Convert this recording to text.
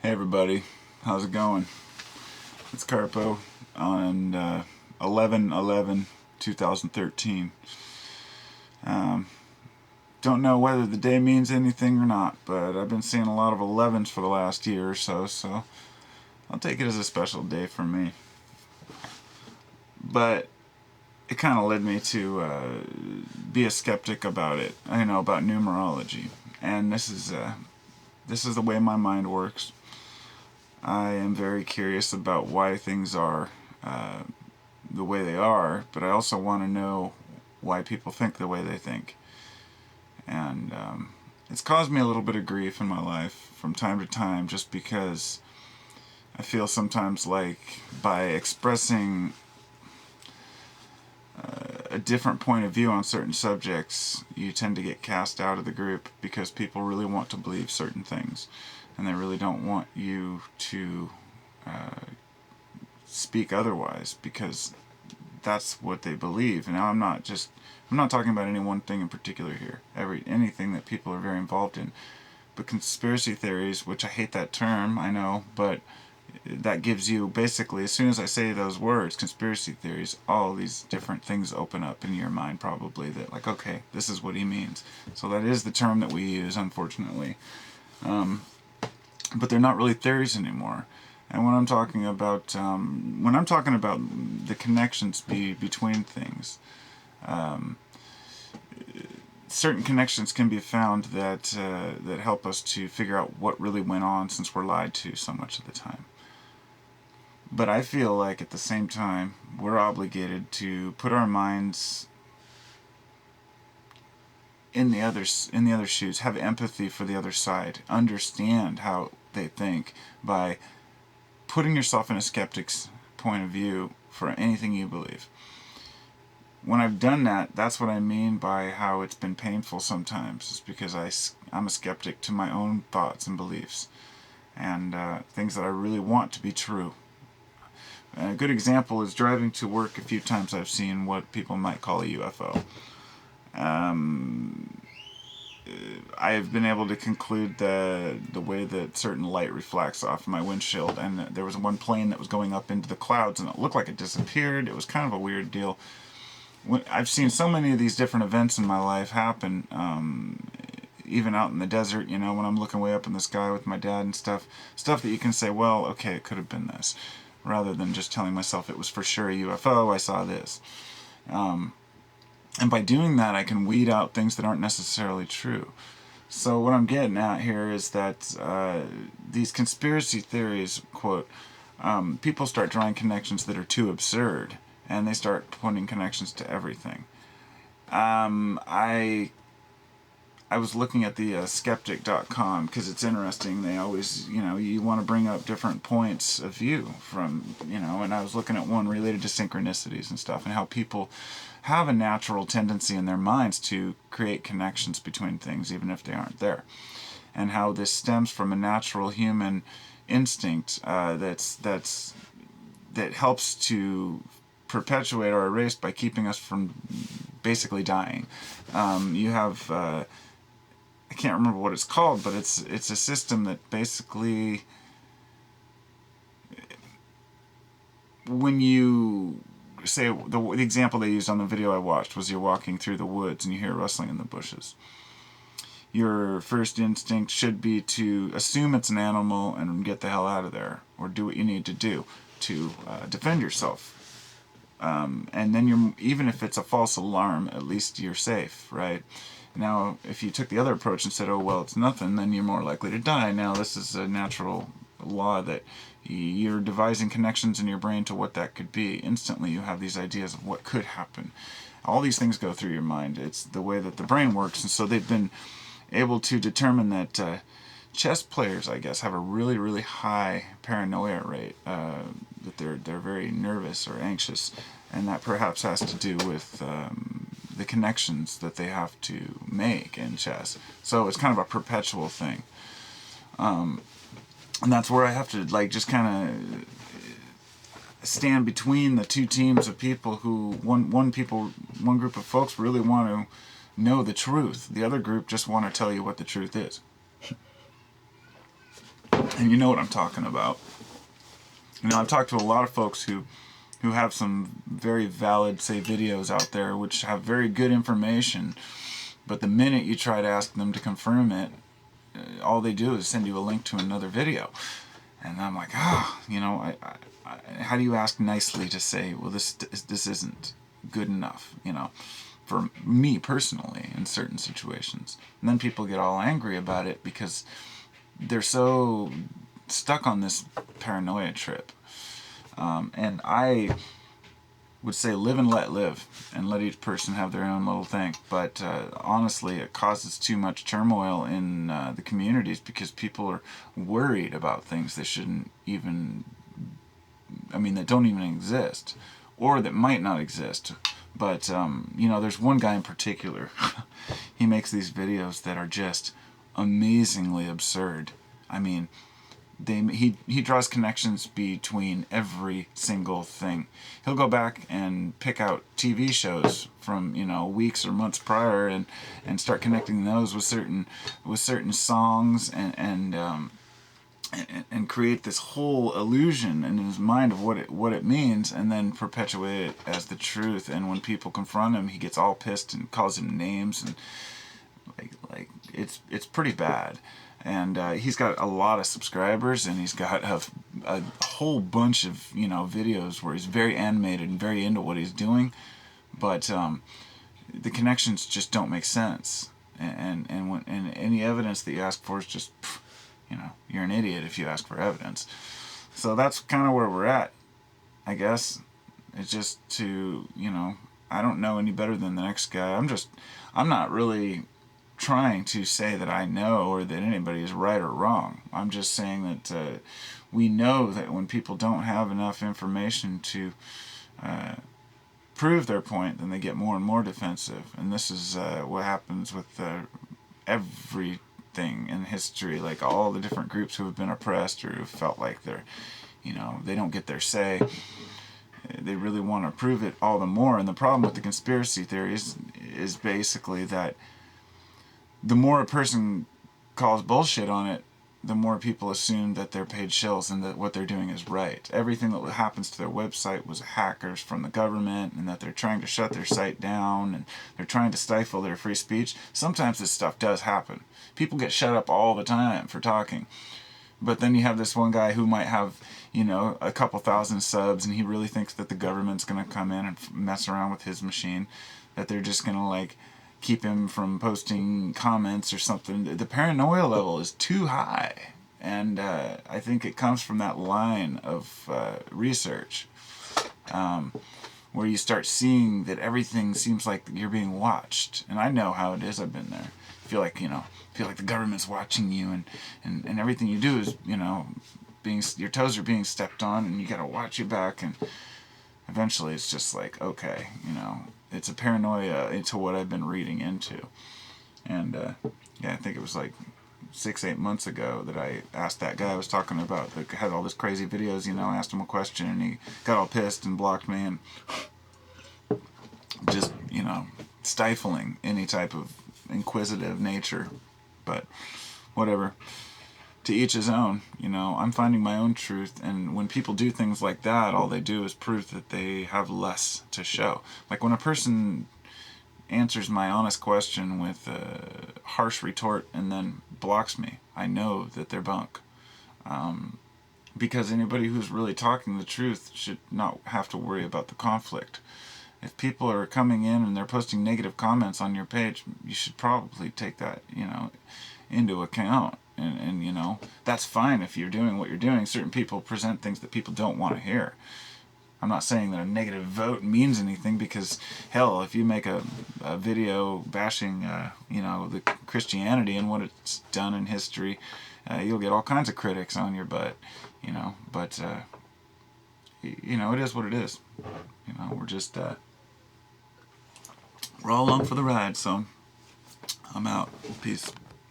Hey everybody, how's it going? It's Carpo on 11/11/2013. Don't know whether the day means anything or not, but I've been seeing a lot of 11s for the last year or so, so I'll take it as a special day for me. But it kind of led me to be a skeptic about it, about numerology. And this is the way my mind works. I am very curious about why things are the way they are, but I also want to know why people think the way they think. And it's caused me a little bit of grief in my life from time to time, just because I feel sometimes like by expressing a different point of view on certain subjects, you tend to get cast out of the group because people really want to believe certain things, and they really don't want you to speak otherwise, because that's what they believe. And now I'm not talking about any one thing in particular here. Anything that people are very involved in. But conspiracy theories, which I hate that term, I know, but that gives you, basically, as soon as I say those words, conspiracy theories, all these different things open up in your mind, probably, that like, okay, this is what he means. So that is the term that we use, unfortunately. But they're not really theories anymore. And when I'm talking about the connections between things, certain connections can be found that help us to figure out what really went on, since we're lied to so much of the time. But I feel like at the same time, we're obligated to put our minds in the other shoes, have empathy for the other side, understand how they think by putting yourself in a skeptic's point of view for anything you believe. When I've done that, that's what I mean by how it's been painful sometimes. It's because I'm a skeptic to my own thoughts and beliefs, and things that I really want to be true. And a good example is driving to work. A few times I've seen what people might call a UFO. I have been able to conclude the way that certain light reflects off my windshield, and there was one plane that was going up into the clouds, and it looked like it disappeared. It was kind of a weird deal. I've seen so many of these different events in my life happen, even out in the desert, when I'm looking way up in the sky with my dad and stuff that you can say, well, okay, it could have been this, rather than just telling myself it was for sure a UFO, I saw this. And by doing that, I can weed out things that aren't necessarily true. So what I'm getting at here is that these conspiracy theories, quote, people start drawing connections that are too absurd, and they start putting connections to everything. I was looking at the skeptic.com, because it's interesting. They always, you want to bring up different points of view from, and I was looking at one related to synchronicities and stuff, and how people have a natural tendency in their minds to create connections between things, even if they aren't there. And how this stems from a natural human instinct that helps to perpetuate our race by keeping us from basically dying. You have... I can't remember what it's called, but it's a system that basically, when you say, the example they used on the video I watched was, you're walking through the woods and you hear rustling in the bushes. Your first instinct should be to assume it's an animal and get the hell out of there, or do what you need to do to defend yourself. And then even if it's a false alarm, at least you're safe, right? Now, if you took the other approach and said, oh, well, it's nothing, then you're more likely to die. Now, this is a natural law that you're devising connections in your brain to what that could be. Instantly, you have these ideas of what could happen. All these things go through your mind. It's the way that the brain works. And so they've been able to determine that chess players, I guess, have a really, really high paranoia rate, that they're very nervous or anxious. And that perhaps has to do with the connections that they have to make in chess. So it's kind of a perpetual thing. And that's where I have to just kind of stand between the two teams of people who, one group of folks really want to know the truth. The other group just want to tell you what the truth is. And you know what I'm talking about. You know, I've talked to a lot of folks who have some very valid, say, videos out there which have very good information, but the minute you try to ask them to confirm it, all they do is send you a link to another video. And I'm like, you know, how do you ask nicely to say, well, this isn't good enough, you know, for me personally in certain situations. And then people get all angry about it because they're so stuck on this paranoia trip. And I would say live and let live, and let each person have their own little thing. But honestly, it causes too much turmoil in the communities because people are worried about things that shouldn't even, I mean, that don't even exist, or that might not exist. But, you know, there's one guy in particular. He makes these videos that are just amazingly absurd. I mean, he draws connections between every single thing. He'll go back and pick out TV shows from, you know, weeks or months prior and start connecting those with certain songs and create this whole illusion in his mind of what it means, and then perpetuate it as the truth. And when people confront him, he gets all pissed and calls him names, and like it's pretty bad. And he's got a lot of subscribers, and he's got a whole bunch of, you know, videos where he's very animated and very into what he's doing, but the connections just don't make sense. And any evidence that you ask for is just, you know, you're an idiot if you ask for evidence. So that's kind of where we're at, I guess. It's just to, you know, I don't know any better than the next guy. I'm not really trying to say that I know or that anybody is right or wrong. I'm just saying that we know that when people don't have enough information to prove their point, then they get more and more defensive. And this is what happens with everything in history, like all the different groups who have been oppressed or who felt like they're, you know, they don't get their say. They really want to prove it all the more. And the problem with the conspiracy theories is basically that the more a person calls bullshit on it, the more people assume that they're paid shills and that what they're doing is right. Everything that happens to their website was hackers from the government, and that they're trying to shut their site down, and they're trying to stifle their free speech. Sometimes this stuff does happen. People get shut up all the time for talking. But then you have this one guy who might have, you know, a couple thousand subs, and he really thinks that the government's going to come in and mess around with his machine, that they're just going to, like, keep him from posting comments or something. The paranoia level is too high, and I think it comes from that line of research where you start seeing that everything seems like you're being watched. And I know how it is. I've been there. Feel like the government's watching you, and everything you do is, you know, your toes are being stepped on, and you got to watch your back. And eventually it's just like, okay, you know, it's a paranoia into what I've been reading into. And yeah, I think it was like 6-8 months ago that I asked that guy I was talking about that had all this crazy videos, you know, I asked him a question, and he got all pissed and blocked me, and just, you know, stifling any type of inquisitive nature. But whatever, to each his own. You know, I'm finding my own truth, and when people do things like that, all they do is prove that they have less to show. Like when a person answers my honest question with a harsh retort and then blocks me, I know that they're bunk. Because anybody who's really talking the truth should not have to worry about the conflict. If people are coming in and they're posting negative comments on your page, you should probably take that, you know, into account. And you know, that's fine if you're doing what you're doing. Certain people present things that people don't want to hear. I'm not saying that a negative vote means anything, because hell, if you make a video bashing, you know, the Christianity and what it's done in history, you'll get all kinds of critics on your butt, you know. But you know, it is what it is. You know, we're just we're all along for the ride. So I'm out. Peace.